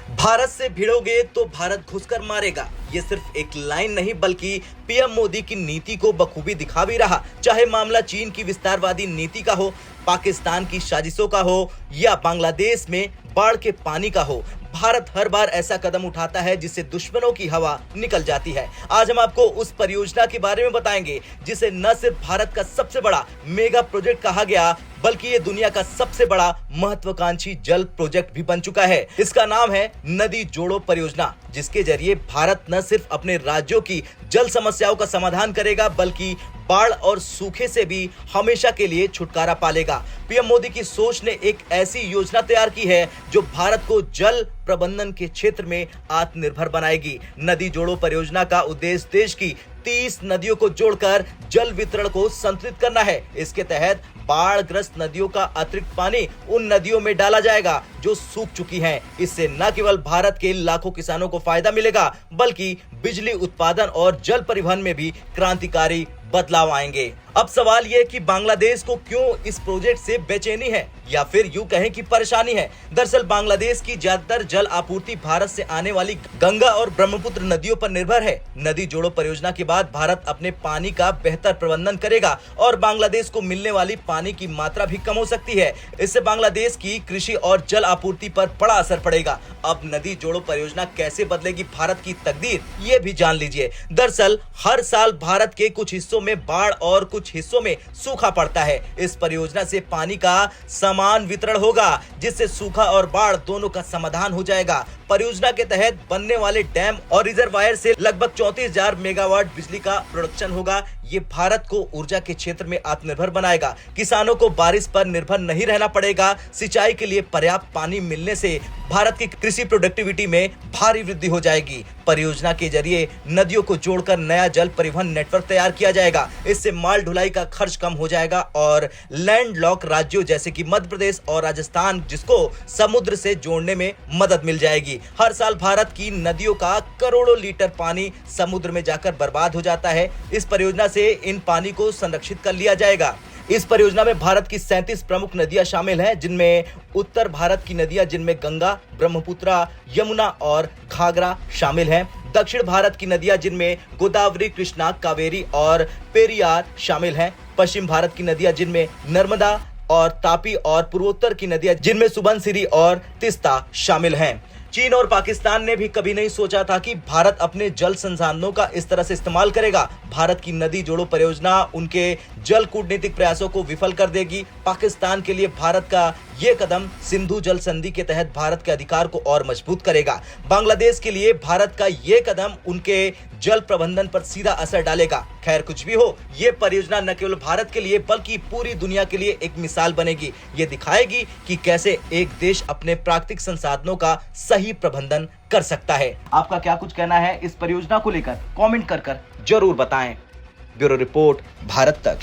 भारत से भिड़ोगे तो भारत घुसकर मारेगा। ये सिर्फ एक लाइन नहीं बल्कि पीएम मोदी की नीति को बखूबी दिखा भी रहा। चाहे मामला चीन की विस्तारवादी नीति का हो, पाकिस्तान की साजिशों का हो या बांग्लादेश में बाढ़ के पानी का हो, भारत हर बार ऐसा कदम उठाता है जिससे दुश्मनों की हवा निकल जाती है। आज हम आपको उस परियोजना के बारे में बताएंगे जिसे न सिर्फ भारत का सबसे बड़ा मेगा प्रोजेक्ट कहा गया बल्कि ये दुनिया का सबसे बड़ा महत्वाकांक्षी जल प्रोजेक्ट भी बन चुका है। इसका नाम है नदी जोड़ो परियोजना, जिसके जरिए भारत न सिर्फ अपने राज्यों की जल समस्याओं का समाधान करेगा बल्कि बाढ़ और सूखे से भी हमेशा के लिए छुटकारा पालेगा। पीएम मोदी की सोच ने एक ऐसी योजना तैयार की है जो भारत को जल प्रबंधन के क्षेत्र में आत्मनिर्भर बनाएगी। नदी जोड़ो परियोजना का उद्देश्य देश की 30 नदियों को जोड़कर जल वितरण को संतुलित करना है। इसके तहत बाढ़ ग्रस्त नदियों का अतिरिक्त पानी उन नदियों में डाला जाएगा जो सूख चुकी हैं। इससे न केवल भारत के लाखों किसानों को फायदा मिलेगा बल्कि बिजली उत्पादन और जल परिवहन में भी क्रांतिकारी बदलाव आएंगे। अब सवाल यह कि बांग्लादेश को क्यों इस प्रोजेक्ट से बेचैनी है या फिर यूं कहें कि परेशानी है। दरअसल बांग्लादेश की ज्यादातर जल आपूर्ति भारत से आने वाली गंगा और ब्रह्मपुत्र नदियों पर निर्भर है। नदी जोड़ो परियोजना के बाद भारत अपने पानी का बेहतर प्रबंधन करेगा और बांग्लादेश को मिलने वाली पानी की मात्रा भी कम हो सकती है। इससे बांग्लादेश की कृषि और जल आपूर्ति पर बड़ा असर पड़ेगा। अब नदी जोड़ो परियोजना कैसे बदलेगी भारत की तकदीर, ये भी जान लीजिए। दरअसल हर साल भारत के कुछ हिस्सों में बाढ़ और कुछ हिस्सों में सूखा पड़ता है। इस परियोजना से पानी का समान वितरण होगा जिससे सूखा और बाढ़ दोनों का समाधान हो जाएगा। परियोजना के तहत बनने वाले डैम और रिजर्वायर से लगभग 34,000 मेगावाट बिजली का प्रोडक्शन होगा। ये भारत को ऊर्जा के क्षेत्र में आत्मनिर्भर बनाएगा। किसानों को बारिश पर निर्भर नहीं रहना पड़ेगा। सिंचाई के लिए पर्याप्त पानी मिलने से भारत की कृषि प्रोडक्टिविटी में भारी वृद्धि हो जाएगी। परियोजना के जरिए नदियों को जोड़कर नया जल परिवहन नेटवर्क तैयार किया जाएगा। इससे माल ढुलाई का खर्च कम हो जाएगा और लैंडलॉक राज्यों जैसे कि मध्य प्रदेश और राजस्थान जिसको समुद्र से जोड़ने में मदद मिल जाएगी। हर साल भारत की नदियों का करोड़ों लीटर पानी समुद्र में जाकर बर्बाद हो जाता है। इस परियोजना से इन पानी को संरक्षित कर लिया जाएगा। इस परियोजना में भारत की 37 प्रमुख नदियां शामिल हैं, जिनमें उत्तर भारत की नदियां जिनमें गंगा, ब्रह्मपुत्र, यमुना और घाघरा शामिल हैं। दक्षिण भारत की नदियां जिनमें गोदावरी, कृष्णा, कावेरी और पेरियार शामिल हैं। पश्चिम भारत की नदियां जिनमें नर्मदा और तापी और पूर्वोत्तर की नदियां जिनमें सुबनसिरी और तिस्ता शामिल हैं। चीन और पाकिस्तान ने भी कभी नहीं सोचा था कि भारत अपने जल संसाधनों का इस तरह से इस्तेमाल करेगा। भारत की नदी जोड़ो परियोजना उनके जल कूटनीतिक प्रयासों को विफल कर देगी। पाकिस्तान के लिए भारत का ये कदम सिंधु जल संधि के तहत भारत के अधिकार को और मजबूत करेगा। बांग्लादेश के लिए भारत का ये कदम उनके जल प्रबंधन पर सीधा असर डालेगा। खैर कुछ भी हो, ये परियोजना न केवल भारत के लिए बल्कि पूरी दुनिया के लिए एक मिसाल बनेगी। ये दिखाएगी कि कैसे एक देश अपने प्राकृतिक संसाधनों का सही प्रबंधन कर सकता है। आपका क्या कुछ कहना है इस परियोजना को लेकर? कमेंट कर जरूर बताएं। ब्यूरो रिपोर्ट, भारत तक।